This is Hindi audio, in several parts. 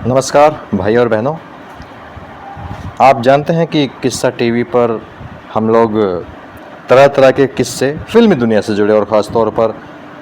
नमस्कार भाई और बहनों। आप जानते हैं कि किस्सा टीवी पर हम लोग तरह तरह के किस्से फिल्मी दुनिया से जुड़े, और ख़ास तौर पर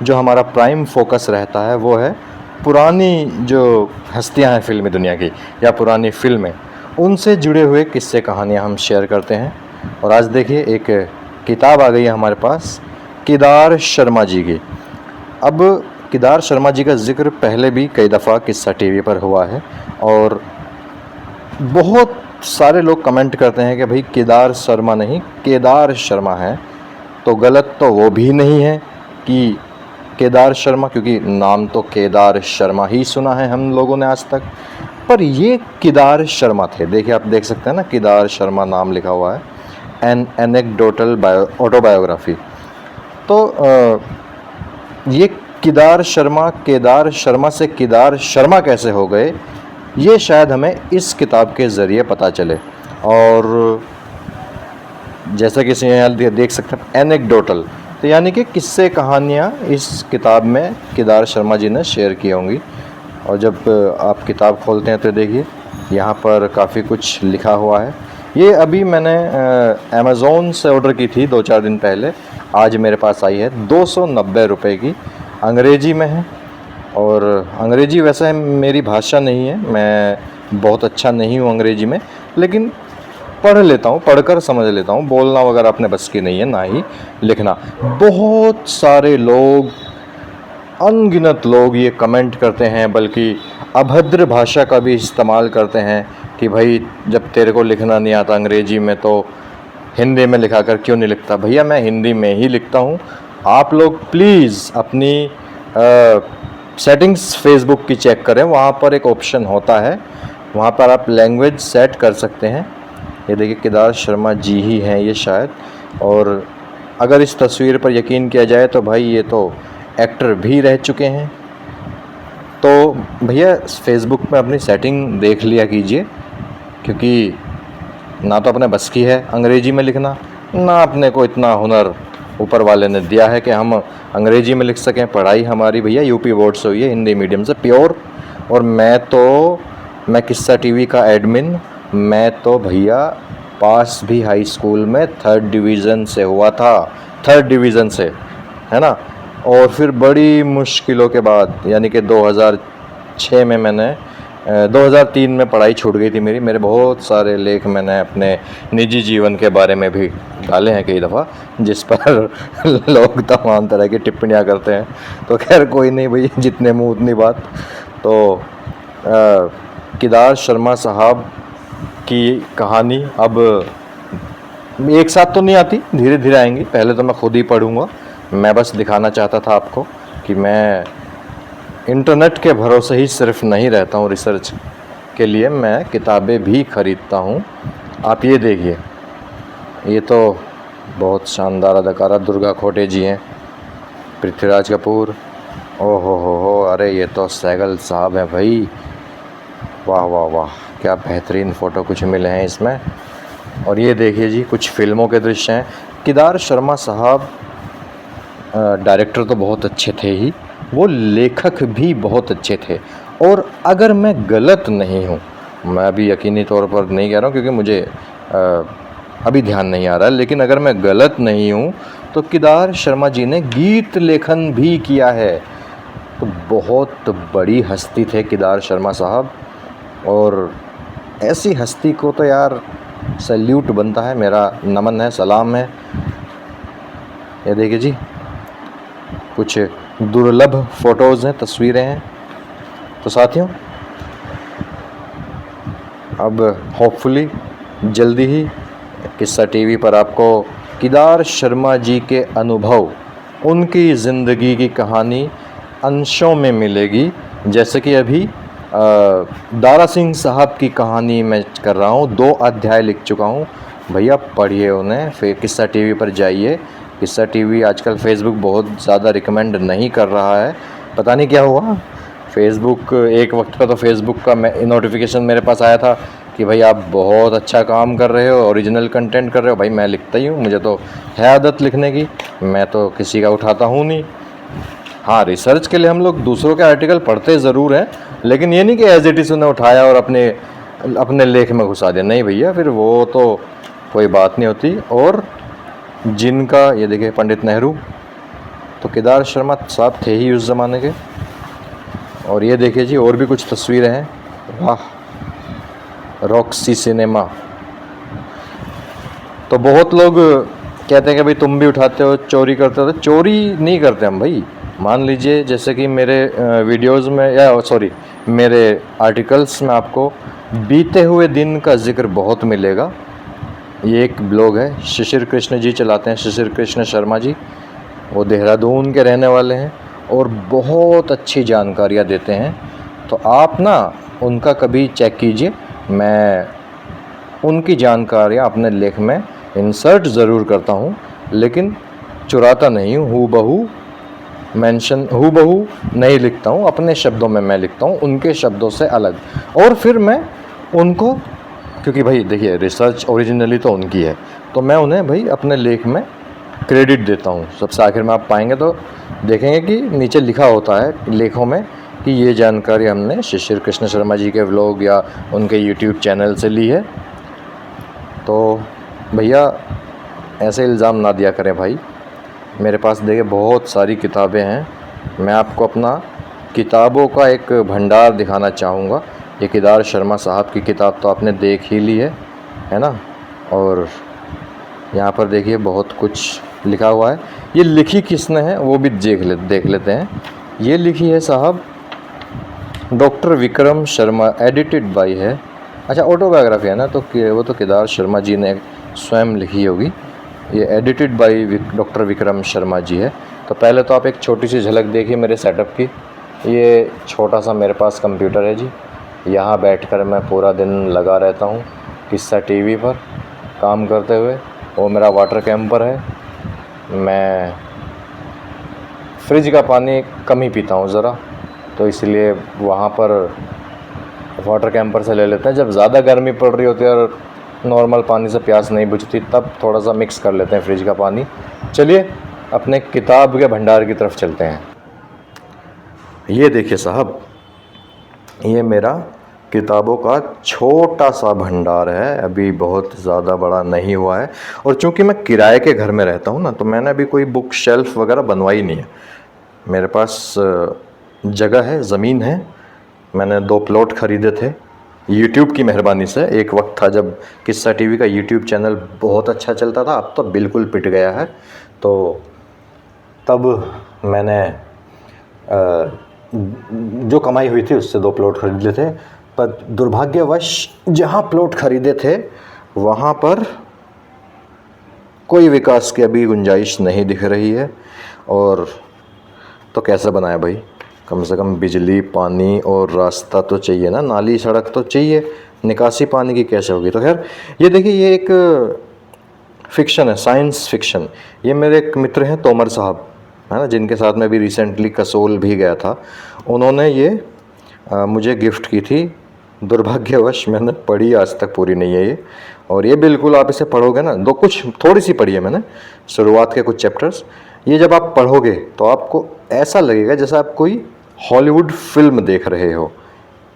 जो हमारा प्राइम फोकस रहता है वो है पुरानी जो हस्तियां हैं फिल्मी दुनिया की या पुरानी फिल्में, उनसे जुड़े हुए किस्से कहानियां हम शेयर करते हैं। और आज देखिए एक किताब आ गई है हमारे पास, केदार शर्मा जी की। अब केदार शर्मा जी का जिक्र पहले भी कई दफ़ा किस्सा टीवी पर हुआ है, और बहुत सारे लोग कमेंट करते हैं कि भाई केदार शर्मा नहीं, केदार शर्मा है। तो गलत तो वो भी नहीं है कि केदार शर्मा, क्योंकि नाम तो केदार शर्मा ही सुना है हम लोगों ने आज तक, पर ये केदार शर्मा थे। देखिए, आप देख सकते हैं ना, केदार शर्मा नाम लिखा हुआ है, एन एनेक्डोटल ऑटोबायोग्राफी। तो ये केदार शर्मा से केदार शर्मा कैसे हो गए, ये शायद हमें इस किताब के ज़रिए पता चले। और जैसा कि इसे यहाँ देख सकते हैं, एनेक्डोटल, तो यानी कि किस्से कहानियाँ इस किताब में केदार शर्मा जी ने शेयर की होंगी। और जब आप किताब खोलते हैं तो देखिए यहाँ पर काफ़ी कुछ लिखा हुआ है। ये अभी मैंने अमेज़ोन से ऑर्डर की थी 2-4 दिन पहले, आज मेरे पास आई है 290 रुपये की। अंग्रेजी में है, और अंग्रेजी वैसे मेरी भाषा नहीं है, मैं बहुत अच्छा नहीं हूँ अंग्रेजी में, लेकिन पढ़ लेता हूँ, पढ़कर समझ लेता हूँ। बोलना वगैरह अपने बस की नहीं है, ना ही लिखना। बहुत सारे लोग, अनगिनत लोग ये कमेंट करते हैं, बल्कि अभद्र भाषा का भी इस्तेमाल करते हैं कि भाई जब तेरे को लिखना नहीं आता अंग्रेजी में तो हिंदी में लिखा कर, क्यों नहीं लिखता। भैया मैं हिंदी में ही लिखता हूँ। आप लोग प्लीज़ अपनी सेटिंग्स फेसबुक की चेक करें, वहाँ पर एक ऑप्शन होता है, वहाँ पर आप लैंग्वेज सेट कर सकते हैं। ये देखिए केदार शर्मा जी ही हैं ये शायद, और अगर इस तस्वीर पर यकीन किया जाए तो भाई ये तो एक्टर भी रह चुके हैं। तो भैया फेसबुक में अपनी सेटिंग देख लिया कीजिए, क्योंकि ना तो अपने बस की है अंग्रेजी में लिखना, ना अपने को इतना हुनर ऊपर वाले ने दिया है कि हम अंग्रेजी में लिख सकें। पढ़ाई हमारी भैया यूपी बोर्ड से हुई है, हिंदी मीडियम से प्योर। और मैं किस्सा टीवी का एडमिन, मैं तो भैया पास भी हाई स्कूल में 3rd डिवीज़न से हुआ था, 3rd डिवीज़न से, है ना। और फिर बड़ी मुश्किलों के बाद, यानी कि 2006 में मैंने 2003 में पढ़ाई छूट गई थी मेरे बहुत सारे लेख मैंने अपने निजी जीवन के बारे में भी डाले हैं कई दफ़ा, जिस पर लोग तमाम तरह की टिप्पणियां करते हैं। तो खैर कोई नहीं भाई, जितने मुंह उतनी बात। तो केदार शर्मा साहब की कहानी अब एक साथ तो नहीं आती, धीरे धीरे आएंगी। पहले तो मैं खुद ही पढ़ूँगा। मैं बस दिखाना चाहता था आपको कि मैं इंटरनेट के भरोसे ही सिर्फ नहीं रहता हूँ, रिसर्च के लिए मैं किताबें भी ख़रीदता हूँ। आप ये देखिए, ये तो बहुत शानदार अदाकारा दुर्गा खोटे जी हैं, पृथ्वीराज कपूर, ओहो हो, अरे ये तो सहगल साहब हैं भाई, वाह वाह वाह, क्या बेहतरीन फ़ोटो कुछ मिले हैं इसमें। और ये देखिए जी, कुछ फिल्मों के दृश्य हैं। केदार शर्मा साहब डायरेक्टर तो बहुत अच्छे थे ही, वो लेखक भी बहुत अच्छे थे। और अगर मैं गलत नहीं हूँ, मैं अभी यकीनी तौर पर नहीं कह रहा हूँ क्योंकि मुझे अभी ध्यान नहीं आ रहा है, लेकिन अगर मैं गलत नहीं हूँ तो केदार शर्मा जी ने गीत लेखन भी किया है। तो बहुत बड़ी हस्ती थे केदार शर्मा साहब, और ऐसी हस्ती को तो यार सैल्यूट बनता है, मेरा नमन है, सलाम है। ये देखिए जी, कुछ दुर्लभ फ़ोटोज़ हैं, तस्वीरें हैं। तो साथियों, अब होपफुली जल्दी ही किस्सा टीवी पर आपको केदार शर्मा जी के अनुभव, उनकी ज़िंदगी की कहानी अंशों में मिलेगी। जैसे कि अभी दारा सिंह साहब की कहानी मैं कर रहा हूँ, 2 अध्याय लिख चुका हूँ। भैया पढ़िए उन्हें, फिर किस्सा टीवी पर जाइए। किस्सा टीवी आजकल फेसबुक बहुत ज़्यादा रिकमेंड नहीं कर रहा है, पता नहीं क्या हुआ। फेसबुक एक वक्त पे तो फेसबुक का नोटिफिकेशन मेरे पास आया था कि भाई आप बहुत अच्छा काम कर रहे हो, ओरिजिनल कंटेंट कर रहे हो। भाई मैं लिखता ही हूँ, मुझे तो है आदत लिखने की, मैं तो किसी का उठाता हूँ नहीं। हाँ, रिसर्च के लिए हम लोग दूसरों के आर्टिकल पढ़ते ज़रूर हैं, लेकिन ये नहीं कि एज इट इज़ उन्हें उठाया और अपने अपने लेख में घुसा दिया। नहीं भैया, फिर वो तो कोई बात नहीं होती। और जिनका ये देखिए पंडित नेहरू, तो केदार शर्मा साहब थे ही उस ज़माने के। और ये देखिए जी और भी कुछ तस्वीरें हैं। वाह, रॉक्सी सिनेमा। तो बहुत लोग कहते हैं कि भाई तुम भी उठाते हो, चोरी करते हो। तो चोरी नहीं करते हम भाई। मान लीजिए जैसे कि मेरे वीडियोस में या सॉरी मेरे आर्टिकल्स में आपको बीते हुए दिन का जिक्र बहुत मिलेगा। ये एक ब्लॉग है, शिशिर कृष्ण जी चलाते हैं, शिशिर कृष्ण शर्मा जी। वो देहरादून के रहने वाले हैं और बहुत अच्छी जानकारियाँ देते हैं। तो आप ना उनका कभी चेक कीजिए। मैं उनकी जानकारियाँ अपने लेख में इंसर्ट ज़रूर करता हूँ, लेकिन चुराता नहीं हूँ। हूबहू नहीं लिखता हूँ, अपने शब्दों में मैं लिखता हूँ, उनके शब्दों से अलग। और फिर मैं उनको, क्योंकि भाई देखिए रिसर्च ओरिजिनली तो उनकी है, तो मैं उन्हें भाई अपने लेख में क्रेडिट देता हूँ। सबसे आखिर में आप पाएंगे तो देखेंगे कि नीचे लिखा होता है लेखों में कि ये जानकारी हमने शिशिर कृष्ण शर्मा जी के व्लॉग या उनके यूट्यूब चैनल से ली है। तो भैया ऐसे इल्ज़ाम ना दिया करें भाई। मेरे पास देखिए बहुत सारी किताबें हैं। मैं आपको अपना किताबों का एक भंडार दिखाना चाहूँगा। ये केदार शर्मा साहब की किताब तो आपने देख ही ली है ना। और यहाँ पर देखिए बहुत कुछ लिखा हुआ है। ये लिखी किसने है वो भी देख लेते हैं। ये लिखी है साहब doctor Vikram Sharma, edited by है। अच्छा, ऑटोबायोग्राफी है ना, तो वो तो केदार शर्मा जी ने स्वयं लिखी होगी। ये edited by doctor Vikram Sharma ji है। तो पहले तो आप एक छोटी सी झलक देखिए मेरे सेटअप की। ये छोटा सा मेरे पास कंप्यूटर है जी। यहाँ बैठकर मैं पूरा दिन लगा रहता हूँ किस्सा टीवी पर काम करते हुए। वो मेरा वाटर कैंपर है। मैं फ्रिज का पानी कम ही पीता हूँ ज़रा, तो इसलिए वहाँ पर वाटर कैंपर से ले लेते हैं। जब ज़्यादा गर्मी पड़ रही होती है और नॉर्मल पानी से प्यास नहीं बुझती, तब थोड़ा सा मिक्स कर लेते हैं फ्रिज का पानी। चलिए अपने किताब के भंडार की तरफ चलते हैं। ये देखिए साहब, ये मेरा किताबों का छोटा सा भंडार है। अभी बहुत ज़्यादा बड़ा नहीं हुआ है। और चूंकि मैं किराए के घर में रहता हूँ ना, तो मैंने अभी कोई बुक शेल्फ वगैरह बनवाई नहीं है। मेरे पास जगह है, ज़मीन है। मैंने 2 प्लॉट ख़रीदे थे यूट्यूब की मेहरबानी से। एक वक्त था जब किस्सा टीवी का यूट्यूब चैनल बहुत अच्छा चलता था, अब तो बिल्कुल पिट गया है। तो तब मैंने जो कमाई हुई थी उससे 2 प्लॉट खरीदे थे। पर दुर्भाग्यवश जहाँ प्लॉट खरीदे थे वहाँ पर कोई विकास की अभी गुंजाइश नहीं दिख रही है। और तो कैसे बनाया भाई, कम से कम बिजली, पानी और रास्ता तो चाहिए ना, नाली सड़क तो चाहिए। निकासी पानी की कैसे होगी। तो खैर ये देखिए, ये एक फ़िक्शन है, साइंस फ़िक्शन। ये मेरे एक मित्र हैं तोमर साहब, है ना, जिनके साथ मैं भी रिसेंटली कसोल भी गया था। उन्होंने ये मुझे गिफ्ट की थी। दुर्भाग्यवश मैंने पढ़ी आज तक पूरी नहीं है ये। और ये बिल्कुल आप इसे पढ़ोगे ना, थोड़ी सी पढ़ी है मैंने, शुरुआत के कुछ चैप्टर्स। ये जब आप पढ़ोगे तो आपको ऐसा लगेगा जैसा आप कोई हॉलीवुड फिल्म देख रहे हो।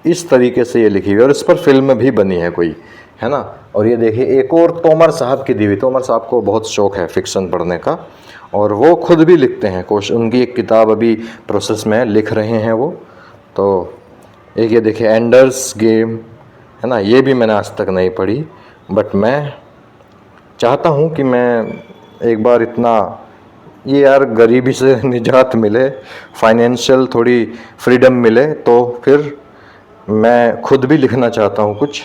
इस तरीके से ये लिखी हुई, और इस पर फिल्म भी बनी है कोई, है ना। और ये देखिए एक और तोमर साहब की दी हुई। तोमर साहब को बहुत शौक़ है फ़िक्शन पढ़ने का, और वो खुद भी लिखते हैं। उनकी एक किताब अभी प्रोसेस में लिख रहे हैं वो। तो एक ये देखिए एंडर्स गेम, है ना। ये भी मैंने आज तक नहीं पढ़ी, बट मैं चाहता हूँ कि मैं एक बार इतना ये यार गरीबी से निजात मिले, फाइनेंशियल थोड़ी फ्रीडम मिले, तो फिर मैं खुद भी लिखना चाहता हूँ कुछ।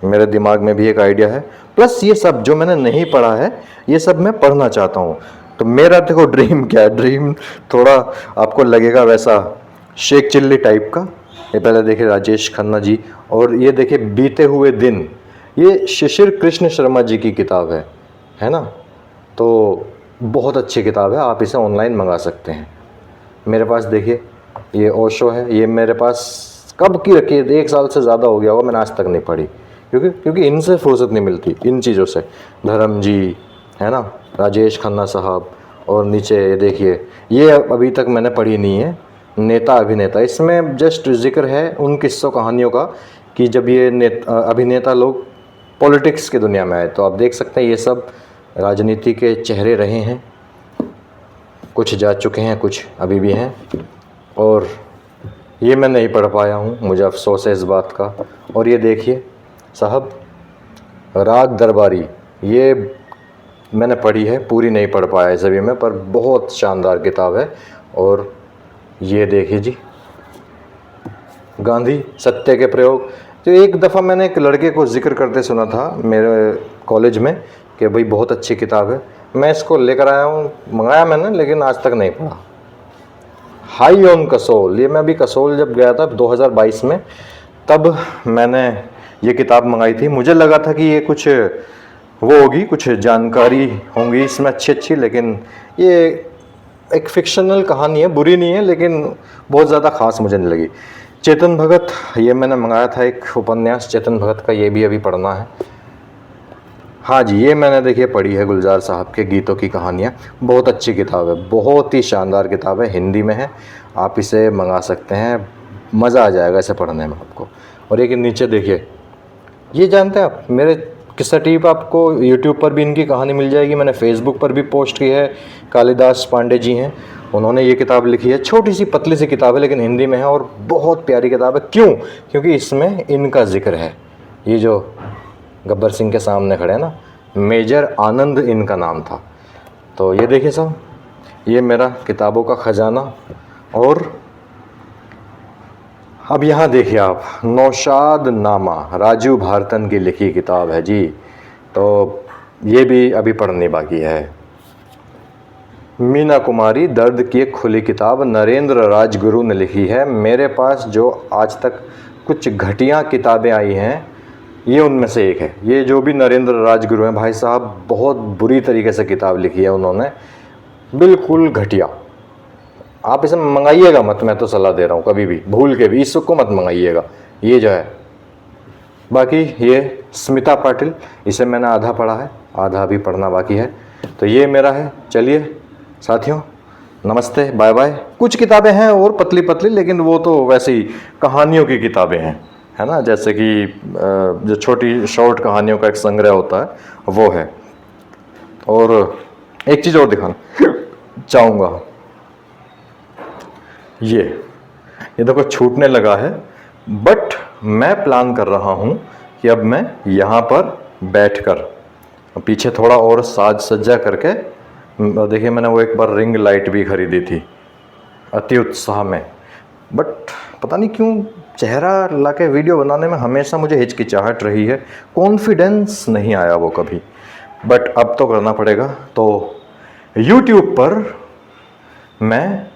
मेरे दिमाग में भी एक आइडिया है। प्लस ये सब जो मैंने नहीं पढ़ा है ये सब मैं पढ़ना चाहता हूँ। तो मेरा देखो ड्रीम क्या है, ड्रीम थोड़ा आपको लगेगा वैसा शेख चिल्ली टाइप का। ये पहले देखिए राजेश खन्ना जी, और ये देखिए बीते हुए दिन। ये शिशिर कृष्ण शर्मा जी की किताब है ना। तो बहुत अच्छी किताब है, आप इसे ऑनलाइन मंगा सकते हैं। मेरे पास देखिए ये ओशो है। ये मेरे पास कब की रखी है, 1 साल से ज़्यादा हो गया होगा, मैंने आज तक नहीं पढ़ी, क्योंकि इनसे फुर्सत नहीं मिलती, इन चीज़ों से। धर्म जी, है ना, राजेश खन्ना साहब, और नीचे ये देखिए, ये अभी तक मैंने पढ़ी नहीं है, नेता अभिनेता। इसमें जस्ट जिक्र है उन किस्सों कहानियों का कि जब ये अभिनेता लोग पॉलिटिक्स की दुनिया में आए। तो आप देख सकते हैं ये सब राजनीति के चेहरे रहे हैं, कुछ जा चुके हैं, कुछ अभी भी हैं। और ये मैं नहीं पढ़ पाया हूँ, मुझे अफसोस है इस बात का। और ये देखिए साहब, राग दरबारी, ये मैंने पढ़ी है, पूरी नहीं पढ़ पाया इस अभी में, पर बहुत शानदार किताब है। और ये देखिए जी, गांधी सत्य के प्रयोग। तो एक दफ़ा मैंने एक लड़के को जिक्र करते सुना था मेरे कॉलेज में कि भाई बहुत अच्छी किताब है। मैं इसको लेकर आया हूँ, मंगाया मैंने, लेकिन आज तक नहीं पढ़ा। हाई ऑन कसोल, ये मैं अभी कसोल जब गया था 2022 में, तब मैंने ये किताब मंगाई थी। मुझे लगा था कि ये कुछ वो होगी, कुछ जानकारी होंगी इसमें अच्छी, लेकिन ये एक फिक्शनल कहानी है, बुरी नहीं है, लेकिन बहुत ज़्यादा ख़ास मुझे नहीं लगी। चेतन भगत, ये मैंने मंगाया था एक उपन्यास चेतन भगत का, ये भी अभी पढ़ना है। हाँ जी, ये मैंने देखिए पढ़ी है, गुलजार साहब के गीतों की कहानियाँ। बहुत अच्छी किताब है, बहुत ही शानदार किताब है, हिंदी में है, आप इसे मंगा सकते हैं, मज़ा आ जाएगा इसे पढ़ने में आपको। और एक नीचे देखिए, ये जानते हैं आप, मेरे किस्सा टीवी पर आपको यूट्यूब पर भी इनकी कहानी मिल जाएगी, मैंने फेसबुक पर भी पोस्ट की है। कालिदास पांडे जी हैं, उन्होंने ये किताब लिखी है, छोटी सी पतली सी किताब है लेकिन हिंदी में है और बहुत प्यारी किताब है। क्यों? क्योंकि इसमें इनका जिक्र है। ये जो गब्बर सिंह के सामने खड़े हैं ना, मेजर आनंद इनका नाम था। तो ये देखिए साहब, ये मेरा किताबों का ख़जाना। और अब यहाँ देखिए आप, नौशाद नामा, राजू भारतन की लिखी किताब है जी। तो ये भी अभी पढ़नी बाकी है। मीना कुमारी, दर्द की एक खुली किताब, नरेंद्र राजगुरु ने लिखी है। मेरे पास जो आज तक कुछ घटिया किताबें आई हैं, ये उनमें से एक है। ये जो भी नरेंद्र राजगुरु हैं भाई साहब, बहुत बुरी तरीके से किताब लिखी है उन्होंने, बिल्कुल घटिया। आप इसे मंगाइएगा मत, मैं तो सलाह दे रहा हूँ, कभी भी भूल के भी इसको मत मंगाइएगा, ये जो है। बाकी ये स्मिता पाटिल, इसे मैंने आधा पढ़ा है, आधा अभी पढ़ना बाकी है। तो ये मेरा है। चलिए साथियों, नमस्ते, बाय बाय। कुछ किताबें हैं और पतली पतली, लेकिन वो तो वैसे ही कहानियों की किताबें हैं, है ना, जैसे कि जो छोटी शॉर्ट कहानियों का एक संग्रह होता है वो है। और एक चीज़ और दिखाना चाहूँगा, ये देखो छूटने लगा है, बट मैं प्लान कर रहा हूँ कि अब मैं यहाँ पर बैठकर पीछे थोड़ा और साज सज्जा करके, देखिए मैंने वो एक बार रिंग लाइट भी खरीदी थी अति उत्साह में, बट पता नहीं क्यों चेहरा लाके वीडियो बनाने में हमेशा मुझे हिचकिचाहट रही है, कॉन्फिडेंस नहीं आया वो कभी, बट अब तो करना पड़ेगा। तो YouTube पर मैं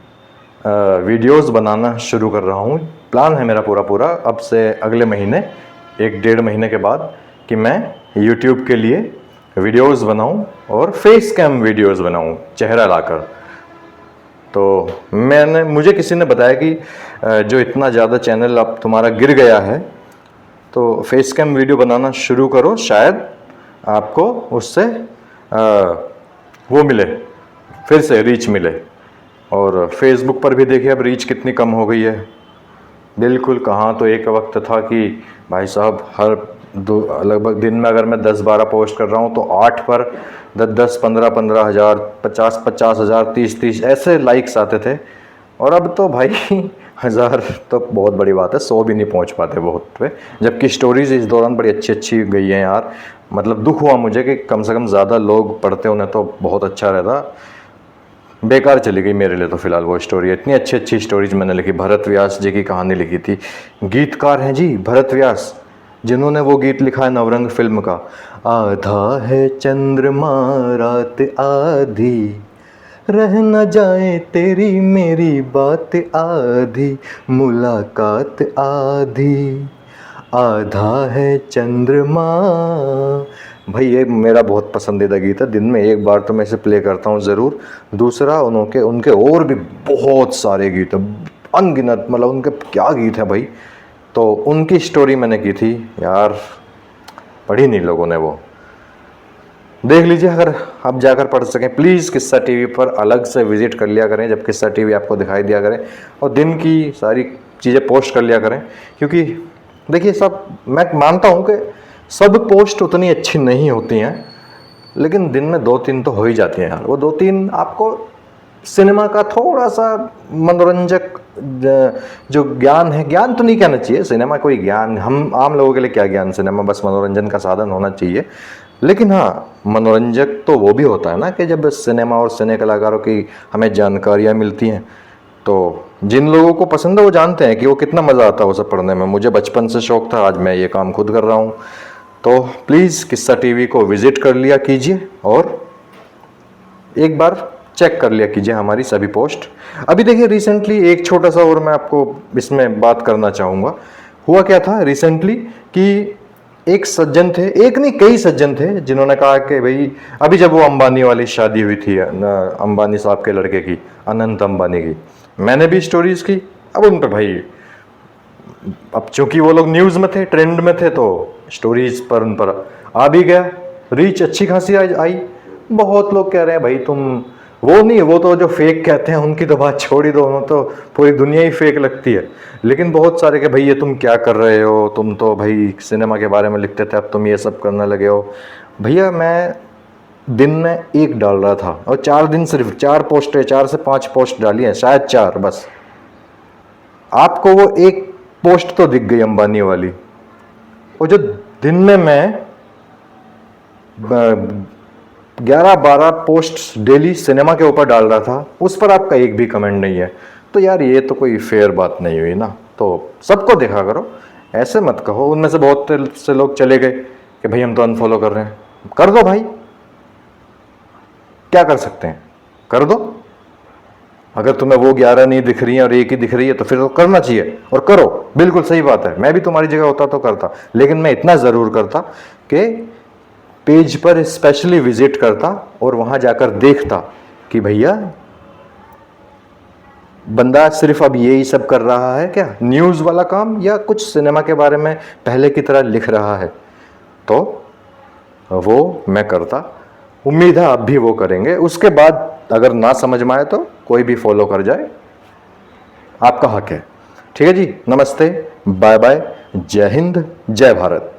वीडियोस बनाना शुरू कर रहा हूँ। प्लान है मेरा पूरा अब से अगले महीने, 1-1.5 महीने के बाद, कि मैं YouTube के लिए वीडियोस बनाऊं और फेस कैम वीडियोस बनाऊं चेहरा लाकर। तो मुझे किसी ने बताया कि जो इतना ज़्यादा चैनल अब तुम्हारा गिर गया है, तो फेस कैम वीडियो बनाना शुरू करो, शायद आपको उससे वो मिले, फिर से रीच मिले। और फेसबुक पर भी देखिए अब रीच कितनी कम हो गई है, बिल्कुल। कहाँ तो एक वक्त था कि भाई साहब हर लगभग दिन में अगर मैं 10-12 पोस्ट कर रहा हूँ तो 8 पर 10-10, 15-15 हज़ार, 50-50 हज़ार, 30-30 ऐसे लाइक्स आते थे। और अब तो भाई 1000 तो बहुत बड़ी बात है, 100 भी नहीं पहुँच पाते बहुत पे। जबकि स्टोरीज इस दौरान बड़ी अच्छी गई हैं यार, मतलब दुख हुआ मुझे कि कम से कम ज़्यादा लोग पढ़ते उन्हें तो बहुत अच्छा रहता। बेकार चली गई मेरे लिए तो फ़िलहाल वो स्टोरी। इतनी अच्छी स्टोरीज मैंने लिखी, भरत व्यास जी की कहानी लिखी थी। गीतकार हैं जी भरत व्यास, जिन्होंने वो गीत लिखा है नवरंग फिल्म का, आधा है चंद्रमा रात आधी, रह न जाए तेरी मेरी बात आधी, मुलाकात आधी, आधा है चंद्रमा। भाई ये मेरा बहुत पसंदीदा गीत है, दिन में एक बार तो मैं इसे प्ले करता हूँ ज़रूर। दूसरा उनके और भी बहुत सारे गीत हैं, अनगिनत, मतलब उनके क्या गीत हैं भाई। तो उनकी स्टोरी मैंने की थी यार, पढ़ी नहीं लोगों ने वो। देख लीजिए, अगर आप जाकर पढ़ सकें प्लीज़ किस्सा टीवी पर अलग से विजिट कर लिया करें जब किस्सा टीवी आपको दिखाई दिया करें, और दिन की सारी चीज़ें पोस्ट कर लिया करें। क्योंकि देखिए, सब मैं मानता हूँ कि सब पोस्ट उतनी अच्छी नहीं होती हैं, लेकिन दिन में 2-3 तो हो ही जाती हैं यार। वो 2-3 आपको सिनेमा का थोड़ा सा मनोरंजक जो ज्ञान है, ज्ञान तो नहीं कहना चाहिए, सिनेमा कोई ज्ञान, हम आम लोगों के लिए क्या ज्ञान, सिनेमा बस मनोरंजन का साधन होना चाहिए। लेकिन हाँ, मनोरंजक तो वो भी होता है ना कि जब सिनेमा और सिने कलाकारों की हमें जानकारियाँ मिलती हैं, तो जिन लोगों को पसंद है वो जानते हैं कि वो कितना मज़ा आता है वो सब पढ़ने में। मुझे बचपन से शौक़ था, आज मैं ये काम खुद कर रहा हूँ। तो प्लीज़ किस्सा टीवी को विज़िट कर लिया कीजिए और एक बार चेक कर लिया कीजिए हमारी सभी पोस्ट। अभी देखिए, रिसेंटली एक छोटा सा और मैं आपको इसमें बात करना चाहूँगा। हुआ क्या था रिसेंटली कि एक सज्जन थे, एक नहीं कई सज्जन थे, जिन्होंने कहा कि भाई अभी जब वो अंबानी वाली शादी हुई थी अंबानी साहब के लड़के की, अनंत अंबानी की, मैंने भी स्टोरीज की। अब उन पर भाई, अब चूंकि वो लोग न्यूज़ में थे, ट्रेंड में थे, तो स्टोरीज पर उन पर आ भी गया, रीच अच्छी खासी आई। बहुत लोग कह रहे हैं भाई तुम वो नहीं, वो तो जो फेक कहते हैं उनकी तो बात छोड़ ही दो, उन्होंने तो पूरी दुनिया ही फेक लगती है। लेकिन बहुत सारे कि भाई ये तुम क्या कर रहे हो, तुम तो भाई सिनेमा के बारे में लिखते थे, अब तुम ये सब करने लगे हो। भैया मैं दिन में एक डाल रहा था और 4 दिन सिर्फ 4 पोस्टें, 4 से 5 पोस्ट डाली हैं, शायद 4 बस। आपको वो एक पोस्ट तो दिख गई अंबानी वाली, और जो दिन में मैं 11-12 पोस्ट डेली सिनेमा के ऊपर डाल रहा था, उस पर आपका एक भी कमेंट नहीं है। तो यार ये तो कोई फेयर बात नहीं हुई ना। तो सबको देखा करो, ऐसे मत कहो। उनमें से बहुत से लोग चले गए कि भाई हम तो अनफॉलो कर रहे हैं। कर दो भाई, क्या कर सकते हैं, कर दो। अगर तुम्हें वो 11 नहीं दिख रही है और एक ही दिख रही है तो फिर तो करना चाहिए, और करो, बिल्कुल सही बात है। मैं भी तुम्हारी जगह होता तो करता, लेकिन मैं इतना ज़रूर करता कि पेज पर स्पेशली विजिट करता और वहां जाकर देखता कि भैया बंदा सिर्फ अब यही सब कर रहा है क्या, न्यूज़ वाला काम, या कुछ सिनेमा के बारे में पहले की तरह लिख रहा है। तो वो मैं करता, उम्मीद है आप भी वो करेंगे। उसके बाद अगर ना समझ में आए तो कोई भी फॉलो कर जाए, आपका हक है। ठीक है जी, नमस्ते, बाय बाय, जय हिंद, जय भारत।